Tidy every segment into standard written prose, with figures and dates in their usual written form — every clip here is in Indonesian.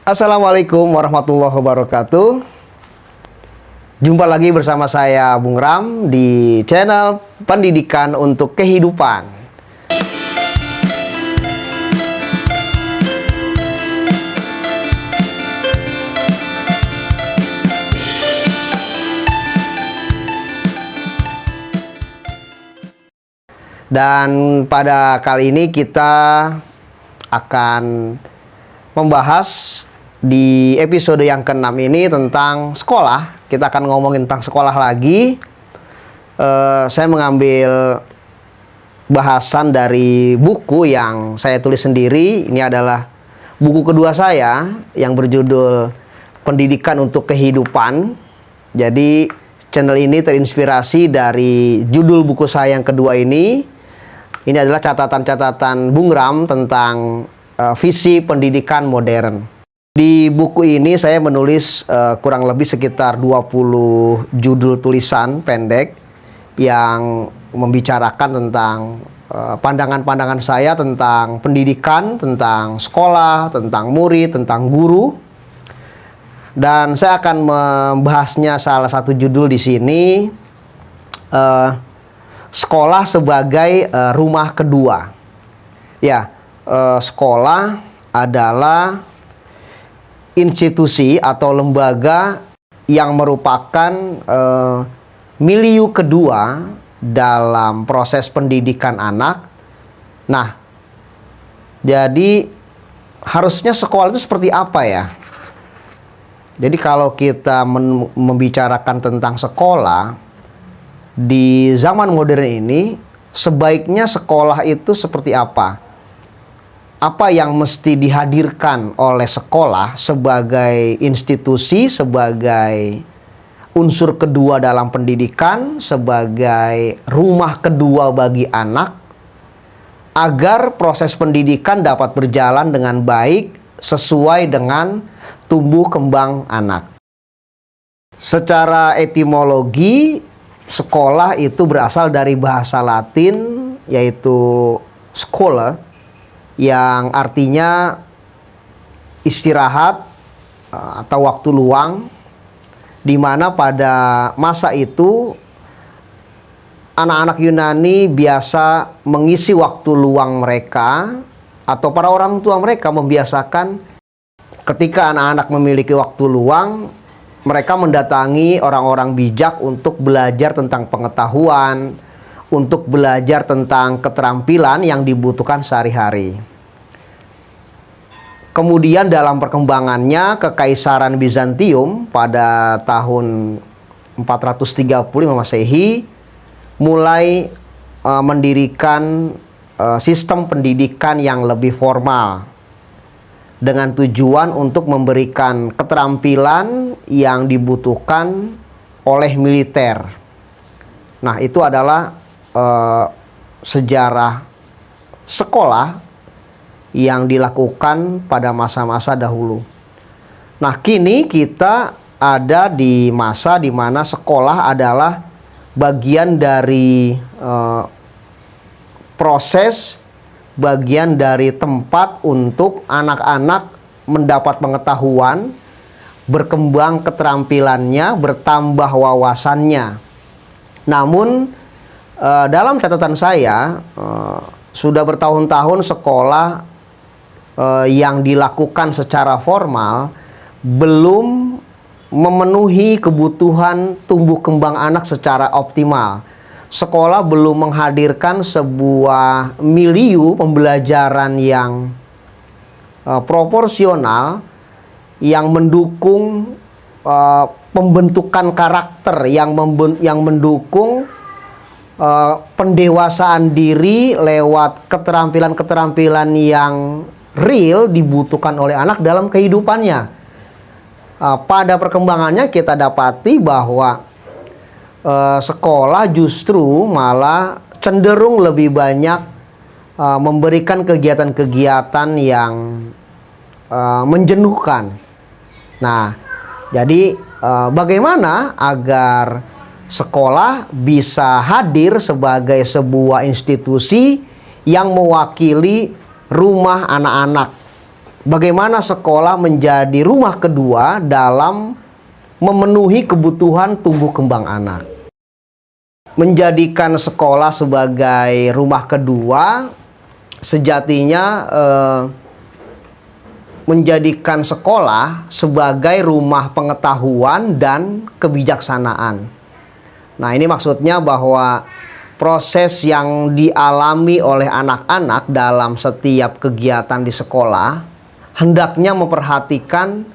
Assalamualaikum warahmatullahi wabarakatuh. Jumpa lagi bersama saya Bung Ram di channel Pendidikan untuk Kehidupan. Dan pada kali ini kita akan membahas di episode yang ke-6 ini tentang sekolah. Kita akan ngomongin tentang sekolah lagi. Saya mengambil bahasan dari buku yang saya tulis sendiri. Ini adalah buku kedua saya yang berjudul Pendidikan untuk Kehidupan. Jadi channel ini terinspirasi dari judul buku saya yang kedua ini. Ini adalah catatan-catatan Bung Ram tentang visi pendidikan modern. Di buku ini saya menulis kurang lebih sekitar 20 judul tulisan pendek yang membicarakan tentang pandangan-pandangan saya tentang pendidikan, tentang sekolah, tentang murid, tentang guru. Dan saya akan membahasnya salah satu judul di sini, sekolah sebagai rumah kedua. Ya, sekolah adalah institusi atau lembaga yang merupakan milieu kedua dalam proses pendidikan anak. Nah, jadi harusnya sekolah itu seperti apa ya? Jadi kalau kita membicarakan tentang sekolah di zaman modern ini, sebaiknya sekolah itu seperti apa? Apa yang mesti dihadirkan oleh sekolah sebagai institusi, sebagai unsur kedua dalam pendidikan, sebagai rumah kedua bagi anak, agar proses pendidikan dapat berjalan dengan baik sesuai dengan tumbuh kembang anak. Secara etimologi, sekolah itu berasal dari bahasa Latin, yaitu schola, yang artinya istirahat atau waktu luang, di mana pada masa itu anak-anak Yunani biasa mengisi waktu luang mereka, atau para orang tua mereka membiasakan ketika anak-anak memiliki waktu luang, mereka mendatangi orang-orang bijak untuk belajar tentang pengetahuan, untuk belajar tentang keterampilan yang dibutuhkan sehari-hari. Kemudian dalam perkembangannya, Kekaisaran Bizantium pada tahun 435 Masehi mulai mendirikan sistem pendidikan yang lebih formal dengan tujuan untuk memberikan keterampilan yang dibutuhkan oleh militer. Nah, itu adalah sejarah sekolah yang dilakukan pada masa-masa dahulu. Nah, kini kita ada di masa di mana sekolah adalah bagian dari proses, bagian dari tempat untuk anak-anak mendapat pengetahuan, berkembang keterampilannya, bertambah wawasannya. Namun dalam catatan saya, sudah bertahun-tahun sekolah yang dilakukan secara formal belum memenuhi kebutuhan tumbuh kembang anak secara optimal. Sekolah belum menghadirkan sebuah milieu pembelajaran yang proporsional, yang mendukung pembentukan karakter, yang mendukung pendewasaan diri lewat keterampilan-keterampilan yang real dibutuhkan oleh anak dalam kehidupannya. Pada perkembangannya kita dapati bahwa sekolah justru malah cenderung lebih banyak memberikan kegiatan-kegiatan yang menjenuhkan. Nah, jadi bagaimana agar sekolah bisa hadir sebagai sebuah institusi yang mewakili rumah anak-anak bagaimana sekolah menjadi rumah kedua dalam memenuhi kebutuhan tumbuh kembang anak. Menjadikan sekolah sebagai rumah kedua sejatinya menjadikan sekolah sebagai rumah pengetahuan dan kebijaksanaan. Nah, ini maksudnya bahwa proses yang dialami oleh anak-anak dalam setiap kegiatan di sekolah hendaknya memperhatikan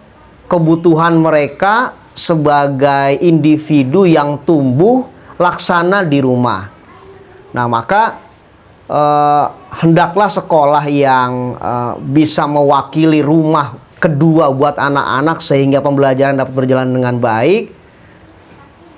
kebutuhan mereka sebagai individu yang tumbuh laksana di rumah. Nah, maka hendaklah sekolah yang bisa mewakili rumah kedua buat anak-anak sehingga pembelajaran dapat berjalan dengan baik,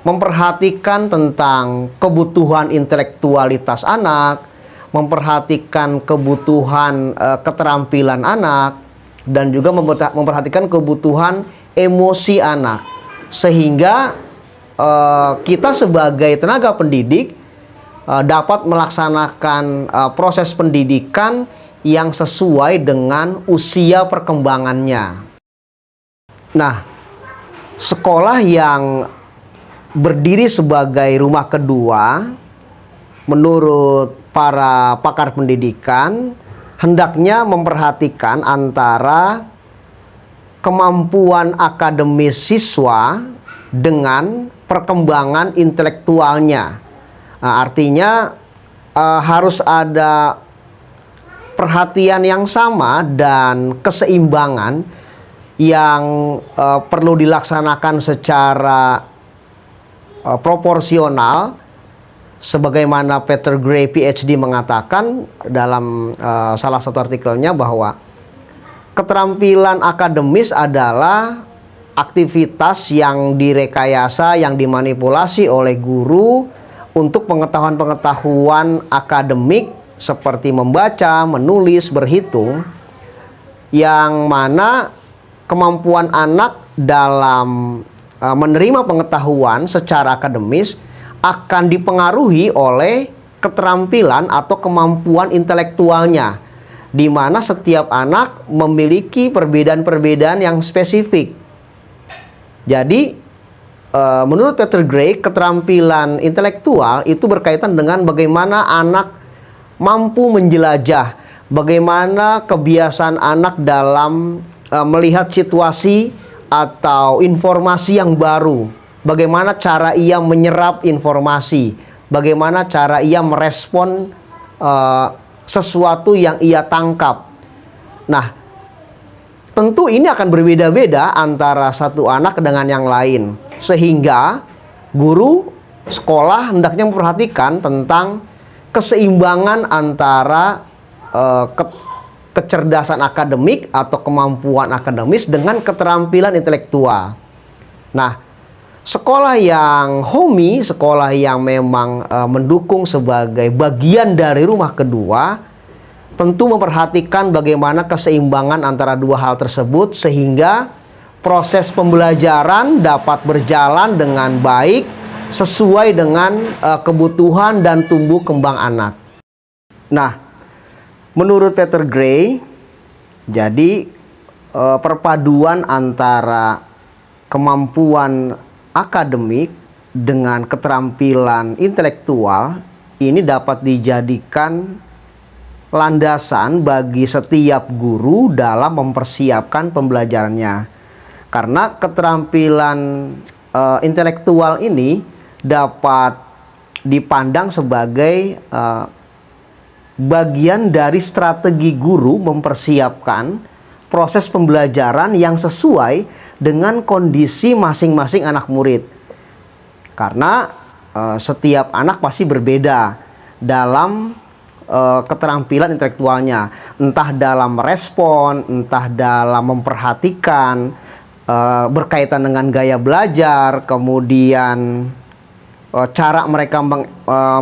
memperhatikan tentang kebutuhan intelektualitas anak, memperhatikan kebutuhan keterampilan anak, dan juga memperhatikan kebutuhan emosi anak, sehingga kita sebagai tenaga pendidik dapat melaksanakan proses pendidikan yang sesuai dengan usia perkembangannya. Nah, sekolah yang berdiri sebagai rumah kedua menurut para pakar pendidikan hendaknya memperhatikan antara kemampuan akademis siswa dengan perkembangan intelektualnya. Nah, artinya harus ada perhatian yang sama dan keseimbangan yang perlu dilaksanakan secara proporsional, sebagaimana Peter Gray PhD mengatakan dalam salah satu artikelnya bahwa keterampilan akademis adalah aktivitas yang direkayasa, yang dimanipulasi oleh guru untuk pengetahuan-pengetahuan akademik seperti membaca, menulis, berhitung, yang mana kemampuan anak dalam menerima pengetahuan secara akademis akan dipengaruhi oleh keterampilan atau kemampuan intelektualnya, di mana setiap anak memiliki perbedaan-perbedaan yang spesifik. Jadi menurut Peter Gray, keterampilan intelektual itu berkaitan dengan bagaimana anak mampu menjelajah, bagaimana kebiasaan anak dalam melihat situasi atau informasi yang baru, bagaimana cara ia menyerap informasi, bagaimana cara ia merespon sesuatu yang ia tangkap. Nah, tentu ini akan berbeda-beda antara satu anak dengan yang lain, sehingga guru sekolah hendaknya memperhatikan tentang keseimbangan antara kecerdasan akademik atau kemampuan akademis dengan keterampilan intelektual. Nah, sekolah yang homey, sekolah yang memang mendukung sebagai bagian dari rumah kedua, tentu memperhatikan bagaimana keseimbangan antara dua hal tersebut sehingga proses pembelajaran dapat berjalan dengan baik sesuai dengan kebutuhan dan tumbuh kembang anak. Nah, menurut Peter Gray, jadi perpaduan antara kemampuan akademik dengan keterampilan intelektual ini dapat dijadikan landasan bagi setiap guru dalam mempersiapkan pembelajarannya. Karena keterampilan intelektual ini dapat dipandang sebagai bagian dari strategi guru mempersiapkan proses pembelajaran yang sesuai dengan kondisi masing-masing anak murid. Karena setiap anak pasti berbeda dalam keterampilan intelektualnya, entah dalam respon, entah dalam memperhatikan, berkaitan dengan gaya belajar, kemudian cara mereka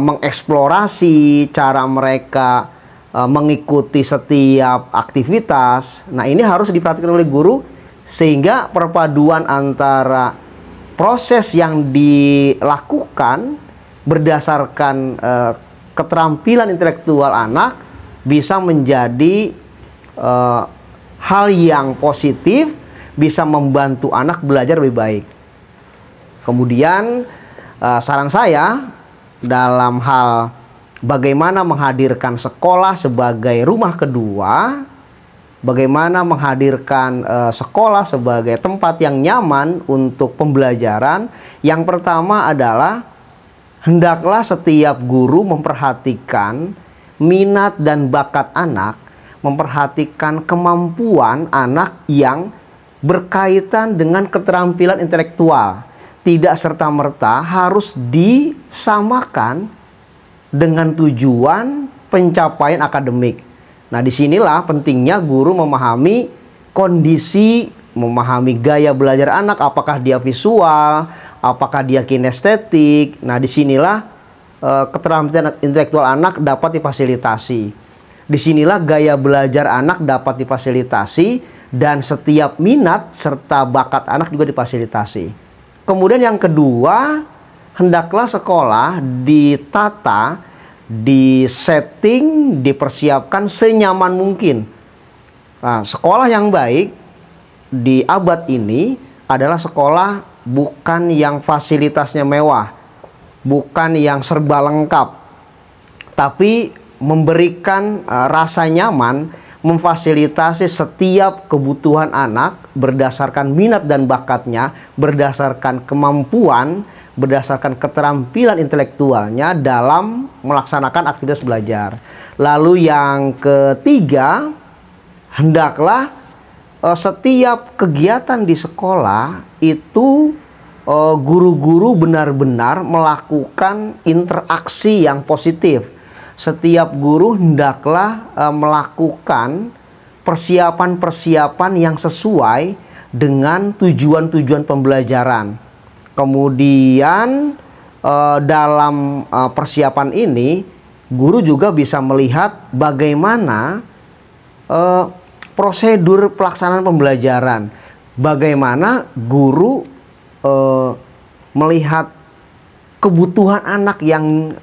mengeksplorasi, cara mereka mengikuti setiap aktivitas. Nah, ini harus diperhatikan oleh guru sehingga perpaduan antara proses yang dilakukan berdasarkan keterampilan intelektual anak bisa menjadi hal yang positif, bisa membantu anak belajar lebih baik. Kemudian saran saya dalam hal bagaimana menghadirkan sekolah sebagai rumah kedua, bagaimana menghadirkan sekolah sebagai tempat yang nyaman untuk pembelajaran. Yang pertama adalah hendaklah setiap guru memperhatikan minat dan bakat anak, memperhatikan kemampuan anak yang berkaitan dengan keterampilan intelektual. Tidak serta-merta harus disamakan dengan tujuan pencapaian akademik. Nah, disinilah pentingnya guru memahami kondisi, memahami gaya belajar anak, apakah dia visual, apakah dia kinestetik. Nah, disinilah keterampilan intelektual anak dapat difasilitasi. Disinilah gaya belajar anak dapat difasilitasi, dan setiap minat serta bakat anak juga difasilitasi. Kemudian yang kedua, hendaklah sekolah ditata, disetting, dipersiapkan senyaman mungkin. Nah, sekolah yang baik di abad ini adalah sekolah bukan yang fasilitasnya mewah, bukan yang serba lengkap, tapi memberikan rasa nyaman, memfasilitasi setiap kebutuhan anak berdasarkan minat dan bakatnya, berdasarkan kemampuan, berdasarkan keterampilan intelektualnya dalam melaksanakan aktivitas belajar. Lalu yang ketiga, hendaklah setiap kegiatan di sekolah itu guru-guru benar-benar melakukan interaksi yang positif. Setiap guru hendaklah melakukan persiapan-persiapan yang sesuai dengan tujuan-tujuan pembelajaran. Kemudian dalam persiapan ini, guru juga bisa melihat bagaimana prosedur pelaksanaan pembelajaran. Bagaimana guru melihat kebutuhan anak yang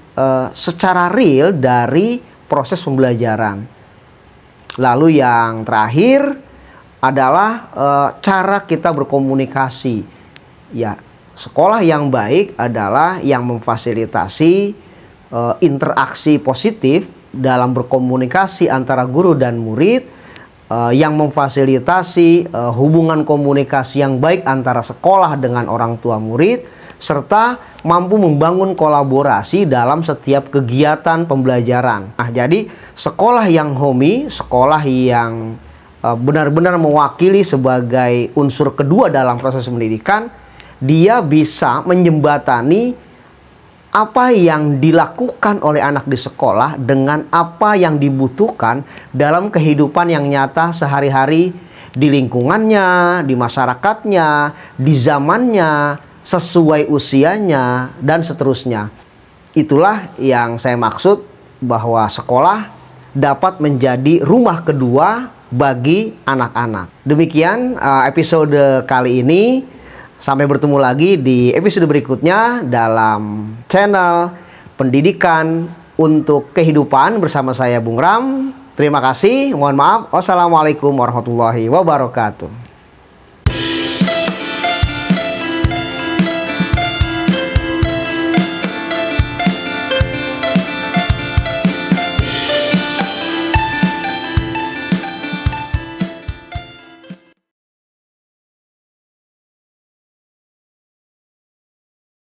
secara real dari proses pembelajaran. Lalu yang terakhir adalah cara kita berkomunikasi. Ya, sekolah yang baik adalah yang memfasilitasi interaksi positif dalam berkomunikasi antara guru dan murid, yang memfasilitasi hubungan komunikasi yang baik antara sekolah dengan orang tua murid, serta mampu membangun kolaborasi dalam setiap kegiatan pembelajaran. Nah, jadi sekolah yang homey, sekolah yang benar-benar mewakili sebagai unsur kedua dalam proses pendidikan, dia bisa menjembatani apa yang dilakukan oleh anak di sekolah dengan apa yang dibutuhkan dalam kehidupan yang nyata sehari-hari di lingkungannya, di masyarakatnya, di zamannya, sesuai usianya, dan seterusnya. Itulah yang saya maksud bahwa sekolah dapat menjadi rumah kedua bagi anak-anak. Demikian episode kali ini. Sampai bertemu lagi di episode berikutnya dalam channel Pendidikan untuk Kehidupan bersama saya Bung Ram. Terima kasih, mohon maaf. Wassalamualaikum warahmatullahi wabarakatuh.